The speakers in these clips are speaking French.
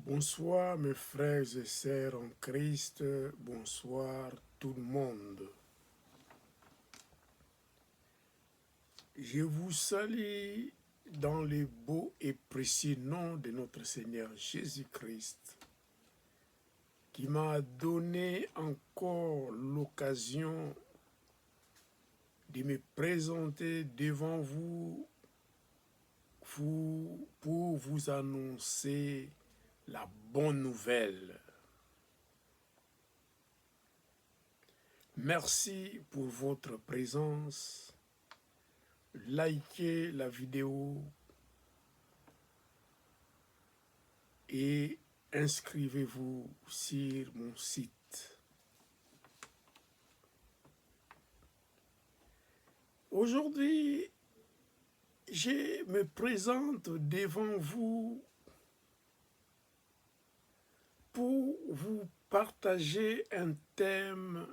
Bonsoir mes frères et sœurs en Christ, bonsoir tout le monde. Je vous salue dans le beau et précieux nom de notre Seigneur Jésus-Christ, qui m'a donné encore l'occasion de me présenter devant vous pour vous annoncer la bonne nouvelle. Merci pour votre présence. Likez la vidéo et inscrivez-vous sur mon site. Aujourd'hui, je me présente devant vous pour vous partager un thème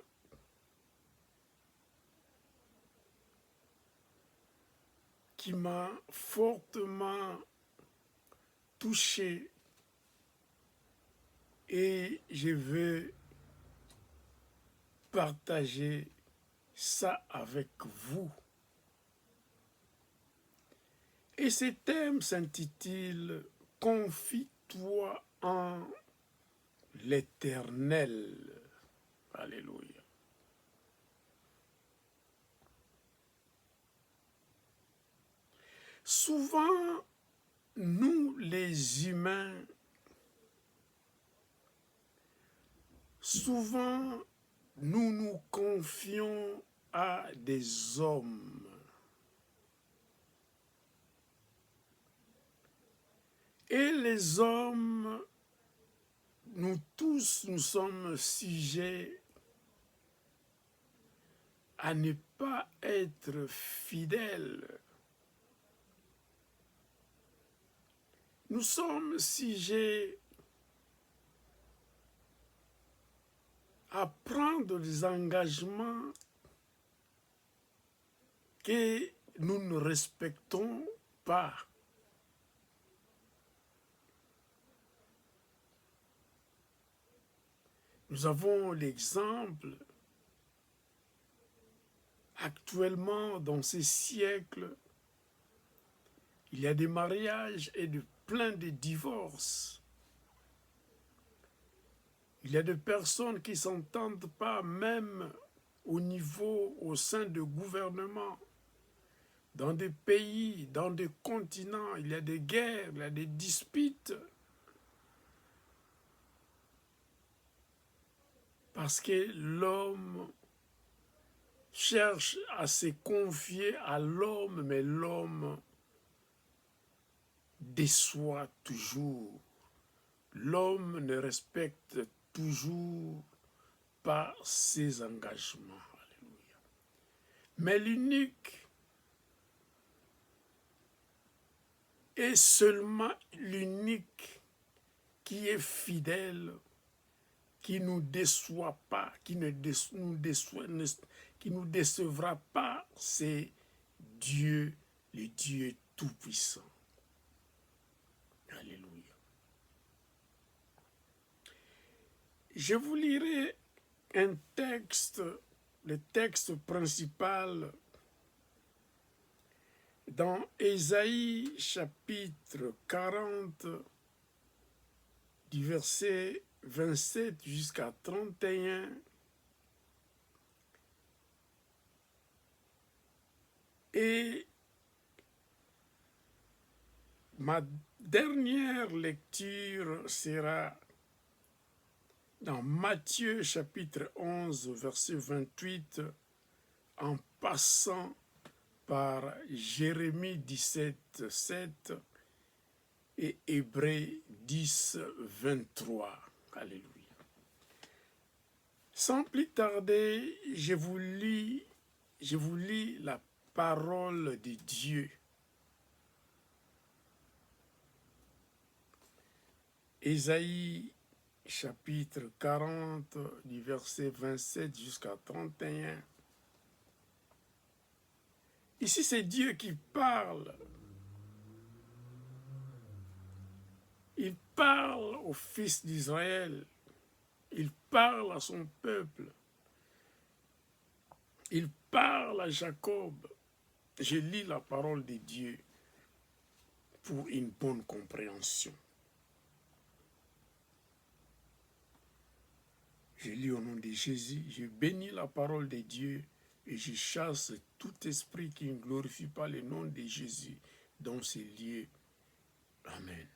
qui m'a fortement touché et je veux partager ça avec vous. Et ce thème s'intitule « Confie-toi en l'Éternel ». Alléluia. Souvent, nous les humains, nous nous confions à des hommes. Et les hommes, nous tous, nous sommes sujets à ne pas être fidèles. Nous sommes sujets à prendre des engagements que nous ne respectons pas. Nous avons l'exemple actuellement dans ces siècles, il y a des mariages et plein de divorces. Il y a des personnes qui ne s'entendent pas même au sein du gouvernement. Dans des pays, dans des continents, il y a des guerres, il y a des disputes. Parce que l'homme cherche à se confier à l'homme, mais l'homme déçoit toujours. L'homme ne respecte toujours pas ses engagements. Alléluia. Mais l'unique est seulement l'unique qui est fidèle, qui ne nous déçoit pas, qui ne nous décevra pas, c'est Dieu, le Dieu Tout-Puissant. Alléluia. Je vous lirai un texte, le texte principal dans Ésaïe chapitre 40, du verset 27 jusqu'à 31. Et ma dernière lecture sera dans Matthieu chapitre 11, verset 28, en passant par Jérémie 17, 7 et Hébreux 10, 23. Alléluia. Sans plus tarder, je vous lis la parole de Dieu. Ésaïe chapitre 40, du verset 27 jusqu'à 31. Ici, c'est Dieu qui parle. Il parle aux fils d'Israël, il parle à son peuple, il parle à Jacob. Je lis la parole de Dieu pour une bonne compréhension. Je lis au nom de Jésus, je bénis la parole de Dieu et je chasse tout esprit qui ne glorifie pas le nom de Jésus dans ces lieux. Amen.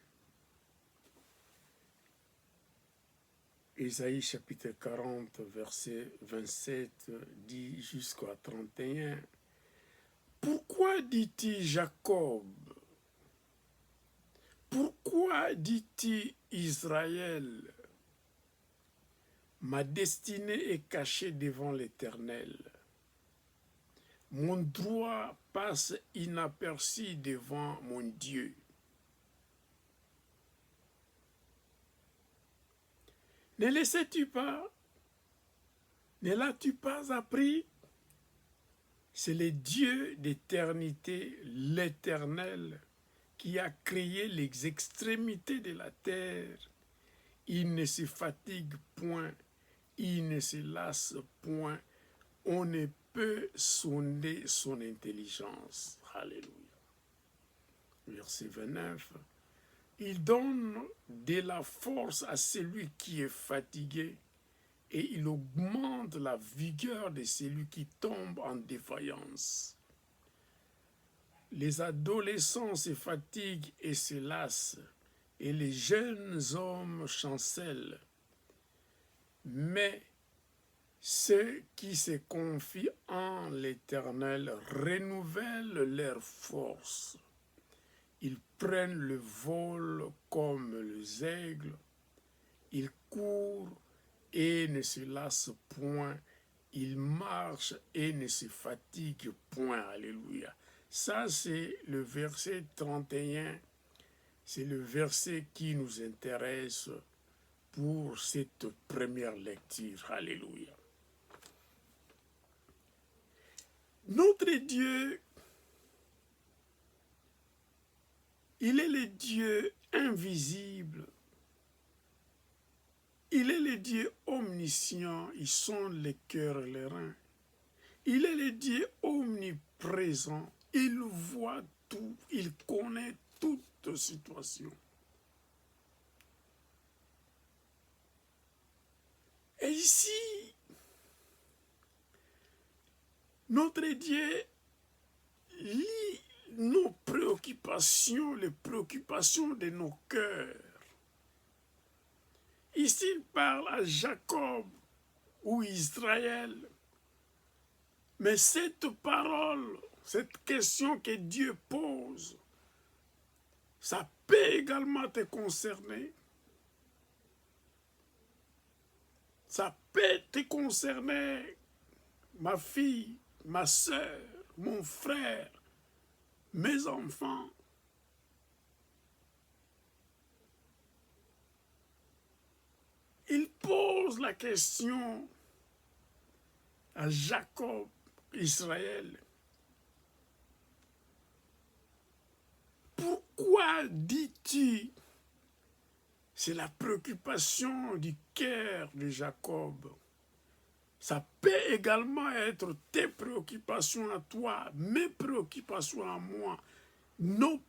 Ésaïe chapitre 40, verset 27 dit jusqu'à 31. Pourquoi dit-il Jacob? Pourquoi dit-il Israël? Ma destinée est cachée devant l'Éternel. Mon droit passe inaperçu devant mon Dieu. Ne le sais-tu pas? Ne l'as-tu pas appris? C'est le Dieu d'éternité, l'Éternel, qui a créé les extrémités de la terre. Il ne se fatigue point, il ne se lasse point. On ne peut sonder son intelligence. Alléluia. Verset 29. Il donne de la force à celui qui est fatigué et il augmente la vigueur de celui qui tombe en défaillance. Les adolescents se fatiguent et se lassent et les jeunes hommes chancellent. Mais ceux qui se confient en l'Éternel renouvellent leur force. Ils prennent le vol comme les aigles. Ils courent et ne se lassent point. Ils marchent et ne se fatiguent point. Alléluia. Ça, c'est le verset 31. C'est le verset qui nous intéresse pour cette première lecture. Alléluia. Notre Dieu, il est le Dieu invisible. Il est le Dieu omniscient. Il sonde les cœurs et les reins. Il est le Dieu omniprésent. Il voit tout. Il connaît toute situation. Et ici, notre Dieu lit nos préoccupations, les préoccupations de nos cœurs. Ici, il parle à Jacob ou Israël. Mais cette parole, cette question que Dieu pose, ça peut également te concerner. Ça peut te concerner, ma fille, ma soeur, mon frère, mes enfants. Il pose la question à Jacob, Israël. Pourquoi dis-tu? C'est la préoccupation du cœur de Jacob. Ça peut également être tes préoccupations à toi, mes préoccupations à moi, nos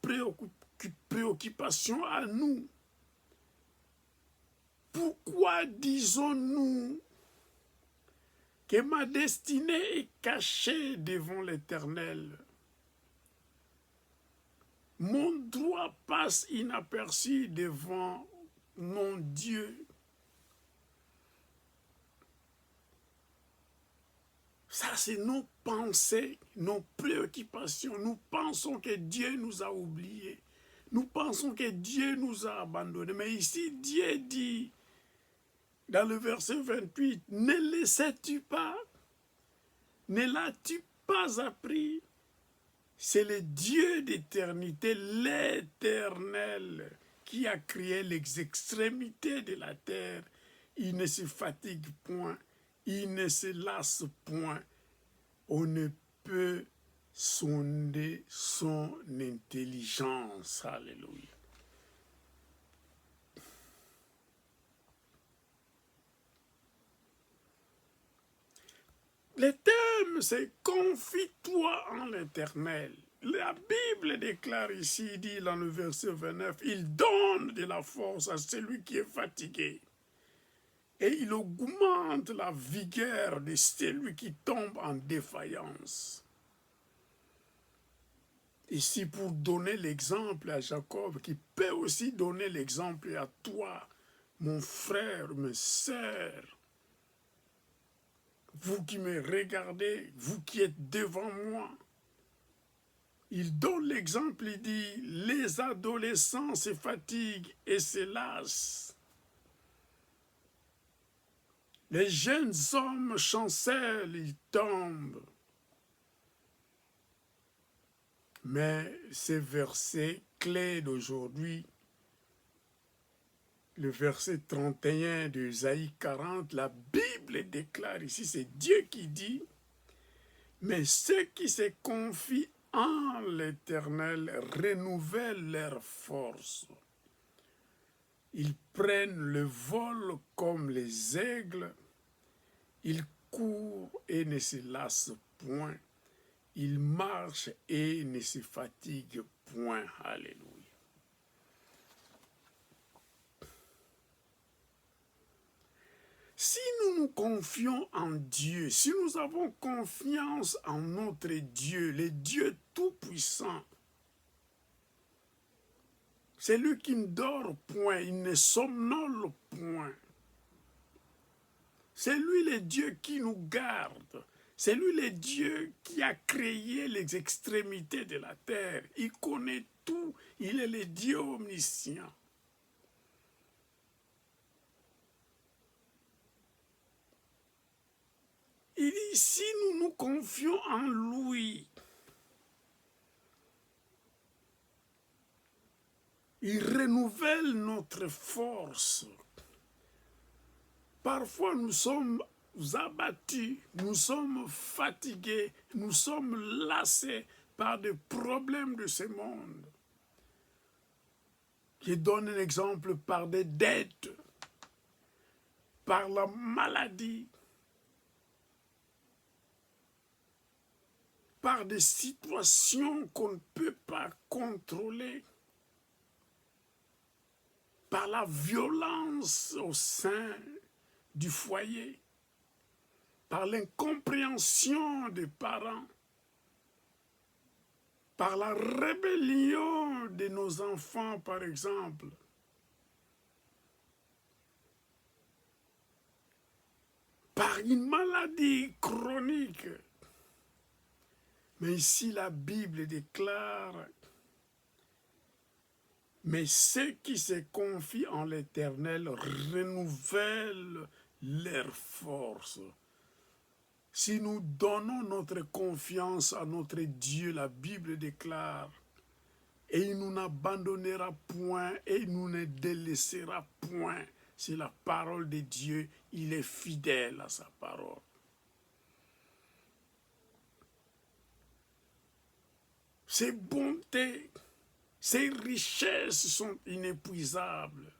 préoccupations à nous. Pourquoi disons-nous que ma destinée est cachée devant l'Éternel? Mon droit passe inaperçu devant mon Dieu. Ça, c'est nos pensées, nos préoccupations. Nous pensons que Dieu nous a oubliés. Nous pensons que Dieu nous a abandonnés. Mais ici, Dieu dit, dans le verset 28, « Ne le sais-tu pas? Ne l'as-tu pas appris? C'est le Dieu d'éternité, l'Éternel, qui a créé les extrémités de la terre. Il ne se fatigue point, il ne se lasse point. On ne peut sonder son intelligence. » Alléluia. Le thème, c'est « Confie-toi en l'Éternel ». La Bible déclare ici, il dit dans le verset 29, « Il donne de la force à celui qui est fatigué, et il augmente la vigueur de celui qui tombe en défaillance. » Ici, pour donner l'exemple à Jacob, qui peut aussi donner l'exemple à toi, mon frère, mes sœurs, vous qui me regardez, vous qui êtes devant moi. Il donne l'exemple, il dit, les adolescents se fatiguent et se lassent. Les jeunes hommes chancellent, ils tombent. Mais ces versets clés d'aujourd'hui, le verset 31 de Isaïe 40, la Bible déclare ici, c'est Dieu qui dit, « Mais ceux qui se confient en l'Éternel renouvellent leur force. Ils prennent le vol comme les aigles, ils courent et ne se lassent point. Ils marchent et ne se fatiguent point. » Alléluia. Si nous nous confions en Dieu, si nous avons confiance en notre Dieu, le Dieu Tout-Puissant, c'est lui qui ne dort point, il ne somnole point. C'est lui le Dieu qui nous garde. C'est lui le Dieu qui a créé les extrémités de la terre. Il connaît tout, il est le Dieu omniscient. Il dit, si nous nous confions en lui, il renouvelle notre force. Parfois nous sommes abattus, nous sommes fatigués, nous sommes lassés par des problèmes de ce monde. Je donne un exemple par des dettes, par la maladie, par des situations qu'on ne peut pas contrôler, par la violence au sein du foyer, par l'incompréhension des parents, par la rébellion de nos enfants, par exemple, par une maladie chronique. Mais ici, la Bible déclare, « Mais ceux qui se confient en l'Éternel renouvellent leur force. » Si nous donnons notre confiance à notre Dieu, la Bible déclare, « Et il nous n'abandonnera point et il nous ne délaissera point. » C'est la parole de Dieu, il est fidèle à sa parole. Ses bontés, ses richesses sont inépuisables.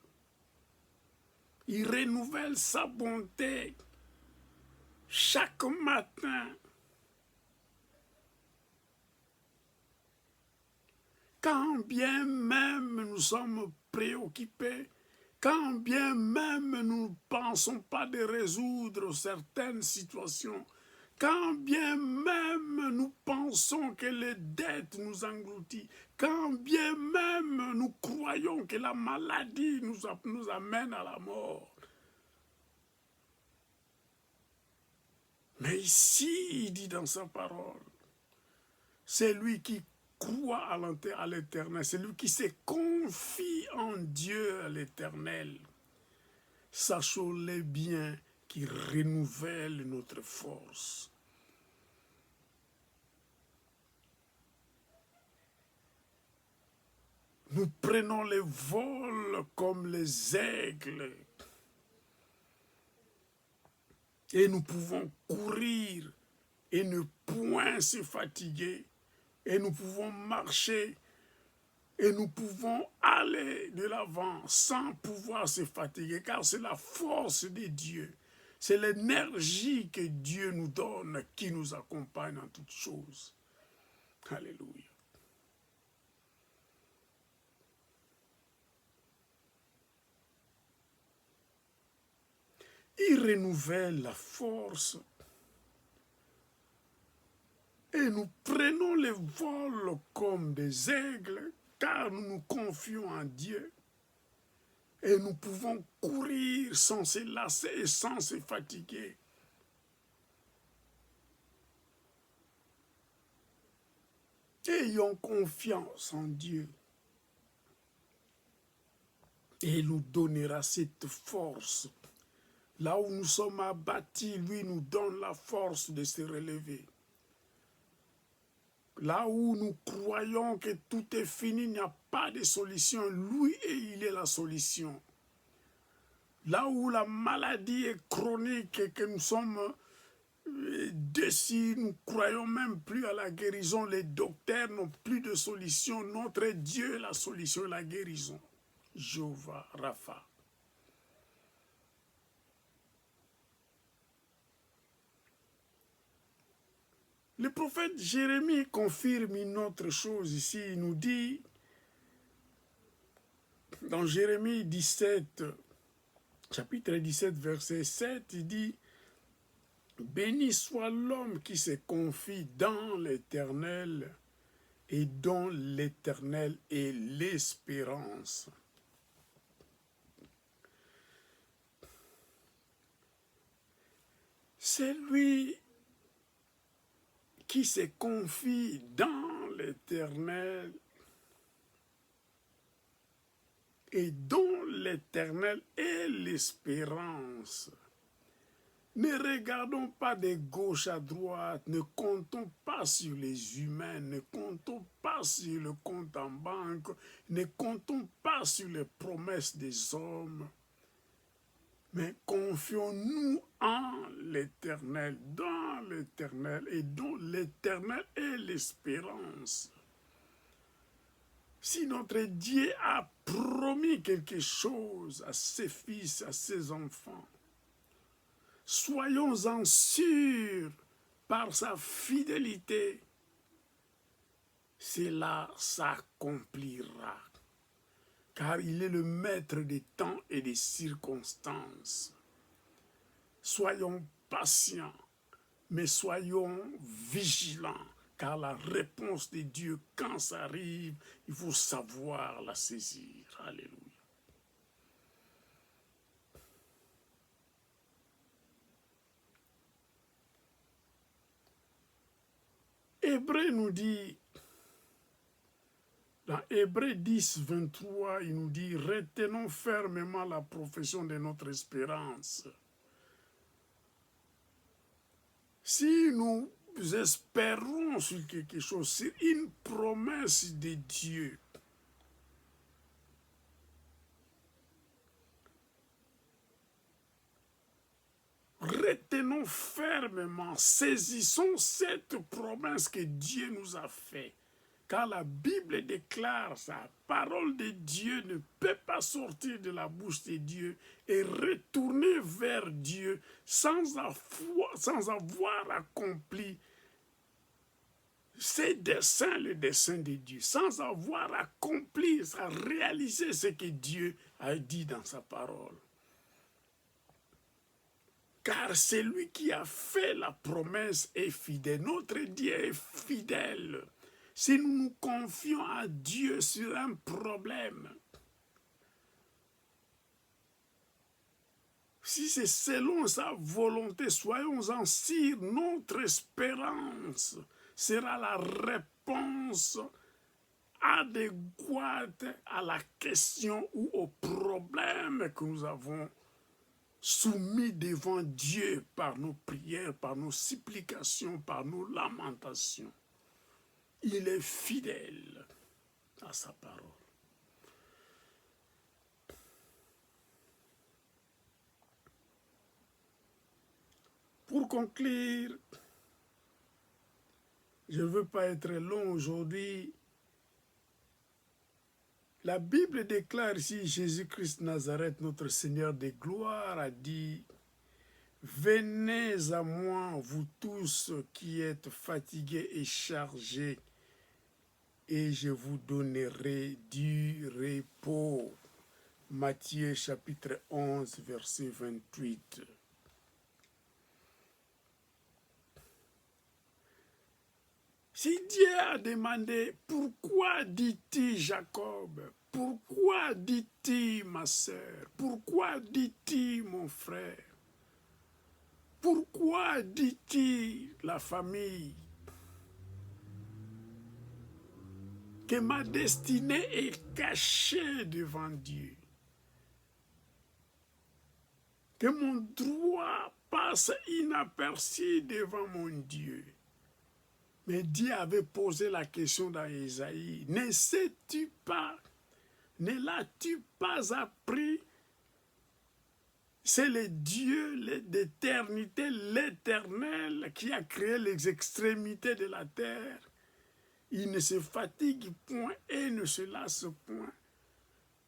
Il renouvelle sa bonté chaque matin. Quand bien même nous sommes préoccupés, quand bien même nous ne pensons pas de résoudre certaines situations, quand bien même nous pensons que les dettes nous engloutissent, quand bien même nous croyons que la maladie nous amène à la mort. Mais ici, il dit dans sa parole, c'est lui qui croit à l'Éternel, c'est lui qui se confie en Dieu à l'Éternel. Sachons-le bien, qui renouvelle notre force. Nous prenons le vol comme les aigles et nous pouvons courir et ne point se fatiguer et nous pouvons marcher et nous pouvons aller de l'avant sans pouvoir se fatiguer car c'est la force de Dieu. C'est l'énergie que Dieu nous donne qui nous accompagne en toutes choses. Alléluia. Il renouvelle la force et nous prenons le vol comme des aigles car nous nous confions en Dieu et nous pouvons courir sans se lasser et sans se fatiguer. Ayons confiance en Dieu et il nous donnera cette force. Là où nous sommes abattus, lui nous donne la force de se relever. Là où nous croyons que tout est fini, il n'y a pas de solution, lui il est la solution. Là où la maladie est chronique et que nous sommes déçus, nous ne croyons même plus à la guérison, les docteurs n'ont plus de solution, notre Dieu est la solution, la guérison. Jéhovah Rapha. Le prophète Jérémie confirme une autre chose ici. Il nous dit, dans Jérémie 17, chapitre 17, verset 7, il dit, « Béni soit l'homme qui se confie dans l'Éternel et dont l'Éternel est l'espérance. » C'est lui qui se confie dans l'Éternel et dont l'Éternel est l'espérance. Ne regardons pas de gauche à droite, ne comptons pas sur les humains, ne comptons pas sur le compte en banque, ne comptons pas sur les promesses des hommes, mais confions-nous en l'Éternel, dans l'Éternel et dont l'Éternel est l'espérance. Si notre Dieu a promis quelque chose à ses fils, à ses enfants, soyons-en sûrs par sa fidélité, cela s'accomplira. Car il est le maître des temps et des circonstances. Soyons patients, mais soyons vigilants, car la réponse de Dieu, quand ça arrive, il faut savoir la saisir. Alléluia. Hébreu nous dit, dans Hébreu 10, 23, il nous dit « Retenons fermement la profession de notre espérance. » Si nous espérons sur quelque chose, sur une promesse de Dieu, retenons fermement, saisissons cette promesse que Dieu nous a faite. Car la Bible déclare, sa parole de Dieu ne peut pas sortir de la bouche de Dieu et retourner vers Dieu sans avoir accompli ses desseins, le dessein de Dieu, sans avoir accompli, réalisé ce que Dieu a dit dans sa parole. Car celui qui a fait la promesse est fidèle. Notre Dieu est fidèle. Si nous nous confions à Dieu sur un problème, si c'est selon sa volonté, soyons-en sûrs, notre espérance sera la réponse adéquate à la question ou au problème que nous avons soumis devant Dieu par nos prières, par nos supplications, par nos lamentations. Il est fidèle à sa parole. Pour conclure, je ne veux pas être long aujourd'hui. La Bible déclare ici, Jésus-Christ Nazareth, notre Seigneur de gloire, a dit, « Venez à moi, vous tous qui êtes fatigués et chargés, et je vous donnerai du repos. Matthieu chapitre 11, verset 28. Si Dieu a demandé, pourquoi dit-il Jacob? Pourquoi dit-il ma sœur? Pourquoi dit-il mon frère? Pourquoi dit-il la famille? Que ma destinée est cachée devant Dieu. Que mon droit passe inaperçu devant mon Dieu. Mais Dieu avait posé la question dans Isaïe, ne sais-tu pas, ne l'as-tu pas appris? C'est le Dieu d'éternité, l'Éternel, qui a créé les extrémités de la terre. Il ne se fatigue point et ne se lasse point.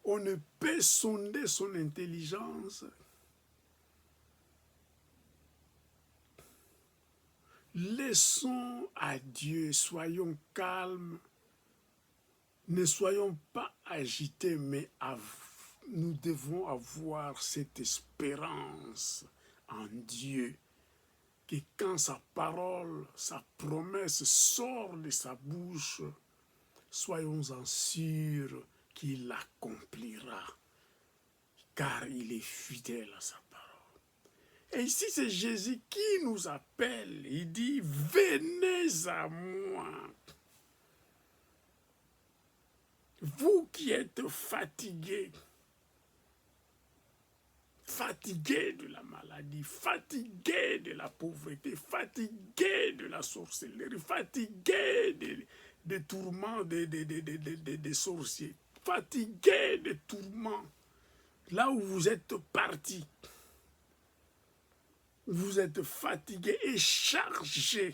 On ne peut sonder son intelligence. Laissons à Dieu, soyons calmes, ne soyons pas agités, mais nous devons avoir cette espérance en Dieu, que quand sa parole, sa promesse sort de sa bouche, soyons-en sûrs qu'il l'accomplira, car il est fidèle à sa parole. Et ici, c'est Jésus qui nous appelle. Il dit, venez à moi. Vous qui êtes fatigués, fatigués de la maladie, fatigués de la pauvreté, fatigués de la sorcellerie, fatigués des tourments des sorciers, fatigués des tourments, là où vous êtes partis. Vous êtes fatigués et chargés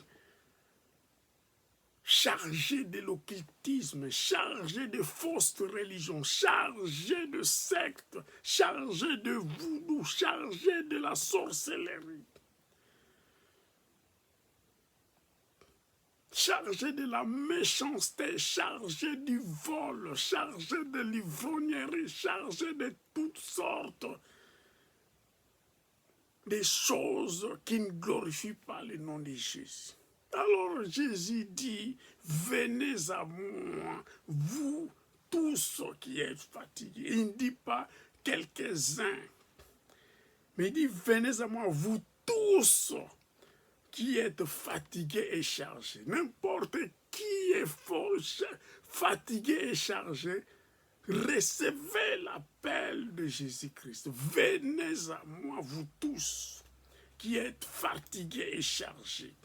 de l'occultisme, chargés de fausses religions, chargés de sectes, chargés de voodoo, chargés de la sorcellerie, chargés de la méchanceté, chargés du vol, chargés de l'ivrognerie, chargés de toutes sortes des choses qui ne glorifient pas le nom de Jésus. Alors Jésus dit, venez à moi, vous tous qui êtes fatigués. Il ne dit pas quelques-uns, mais il dit, venez à moi, vous tous qui êtes fatigués et chargés. N'importe qui est fatigué et chargé, recevez l'appel de Jésus-Christ. Venez à moi, vous tous qui êtes fatigués et chargés.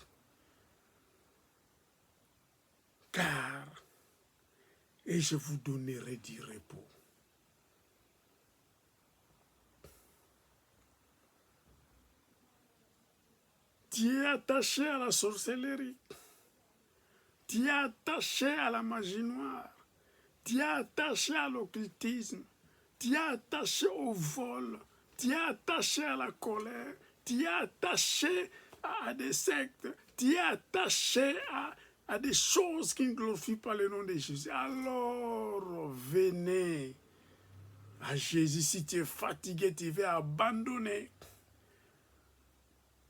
Et je vous donnerai du repos. Tu es attaché à la sorcellerie, tu es attaché à la magie noire, tu es attaché à l'occultisme, tu es attaché au vol, tu es attaché à la colère, tu es attaché à des sectes, tu es attaché à des choses qui ne glorifient pas le nom de Jésus. Alors, venez à Jésus. Si tu es fatigué, tu veux abandonner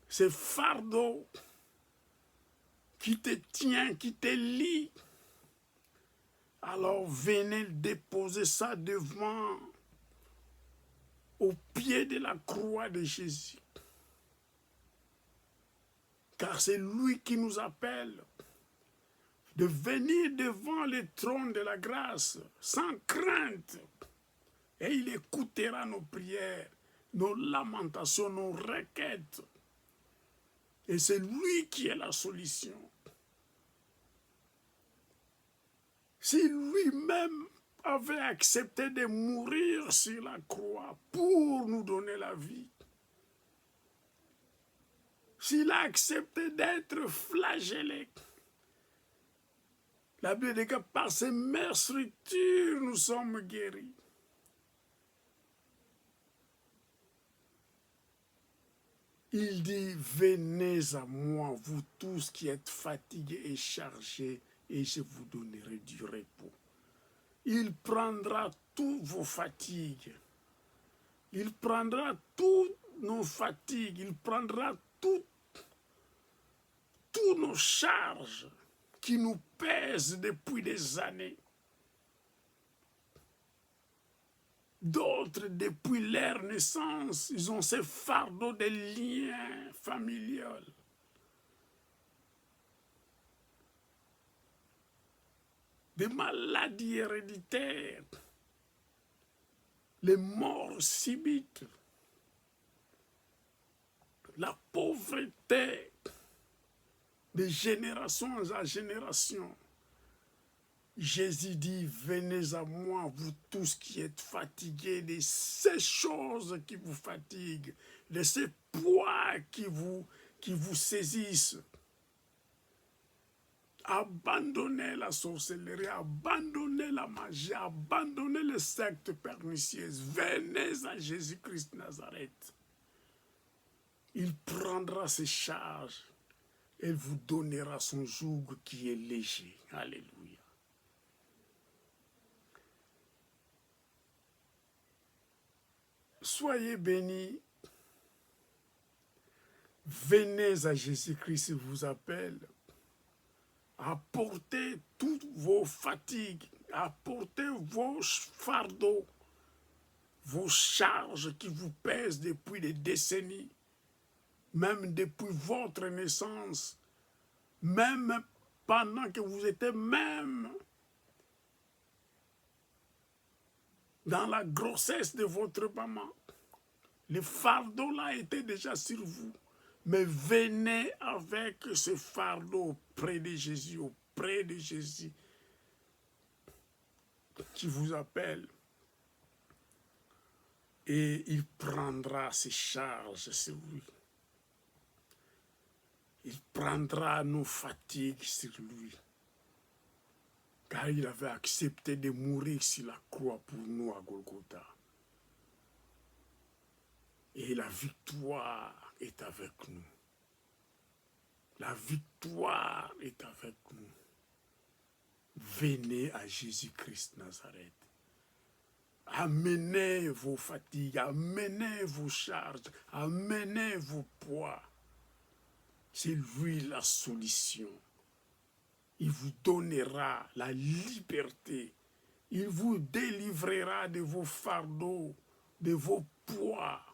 ce fardeau qui te tient, qui te lie. Alors, venez déposer ça devant, au pied de la croix de Jésus. Car c'est lui qui nous appelle de venir devant le trône de la grâce, sans crainte. Et il écoutera nos prières, nos lamentations, nos requêtes. Et c'est lui qui est la solution. Si lui-même avait accepté de mourir sur la croix pour nous donner la vie, s'il a accepté d'être flagellé, la Bible dit que par ses meurtrissures, nous sommes guéris. Il dit, venez à moi, vous tous qui êtes fatigués et chargés, et je vous donnerai du repos. Il prendra toutes vos fatigues. Il prendra toutes nos fatigues. Il prendra toutes nos charges qui nous pèsent depuis des années. D'autres, depuis leur naissance, ils ont ces fardeaux des liens familiaux. Des maladies héréditaires, les morts subites, la pauvreté de génération en génération. Jésus dit, venez à moi, vous tous qui êtes fatigués de ces choses qui vous fatiguent, de ces poids qui vous saisissent. Abandonnez la sorcellerie, abandonnez la magie, abandonnez les sectes pernicieuses. Venez à Jésus-Christ Nazareth. Il prendra ses charges. Il vous donnera son joug qui est léger. Alléluia. Soyez bénis. Venez à Jésus-Christ, il vous appelle. Apportez toutes vos fatigues, apportez vos fardeaux, vos charges qui vous pèsent depuis des décennies, même depuis votre naissance, même pendant que vous étiez même dans la grossesse de votre maman. Le fardeau là était déjà sur vous. Mais venez avec ce fardeau auprès de Jésus, auprès de Jésus qui vous appelle. Et il prendra ses charges sur lui. Il prendra nos fatigues sur lui. Car il avait accepté de mourir sur la croix pour nous à Golgotha. Et la victoire est avec nous. La victoire est avec nous. Venez à Jésus-Christ Nazareth. Amenez vos fatigues, amenez vos charges, amenez vos poids. C'est lui la solution. Il vous donnera la liberté. Il vous délivrera de vos fardeaux, de vos poids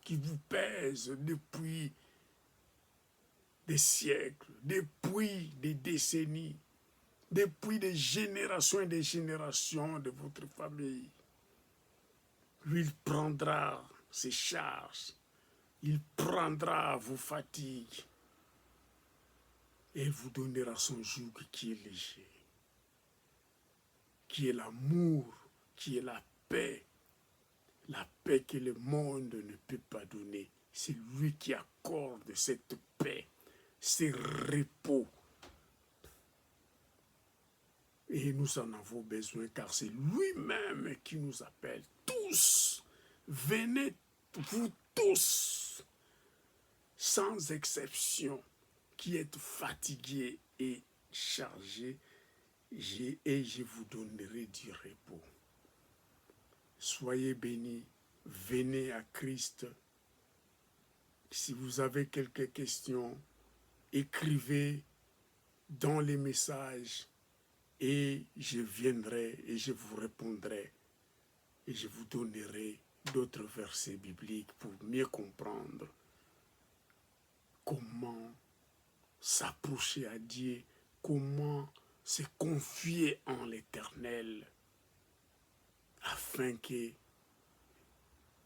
qui vous pèsent depuis des siècles, depuis des décennies, depuis des générations et des générations de votre famille. Lui, il prendra ses charges, il prendra vos fatigues et il vous donnera son joug qui est léger, qui est l'amour, qui est la paix que le monde ne peut pas donner. C'est lui qui accorde cette paix, ce repos. Et nous en avons besoin car c'est lui-même qui nous appelle. Tous, venez vous tous, sans exception, qui êtes fatigués et chargés, et je vous donnerai du repos. Soyez bénis, venez à Christ. Si vous avez quelques questions, écrivez dans les messages et je viendrai et je vous répondrai et je vous donnerai d'autres versets bibliques pour mieux comprendre comment s'approcher à Dieu, comment se confier en l'Éternel afin que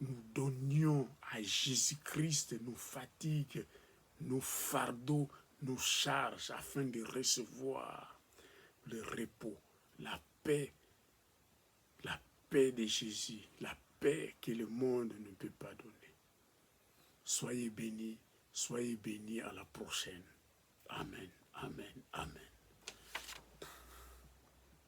nous donnions à Jésus-Christ nos fatigues, nos fardeaux, nos charges, afin de recevoir le repos, la paix de Jésus, la paix que le monde ne peut pas donner. Soyez bénis à la prochaine. Amen, amen, amen.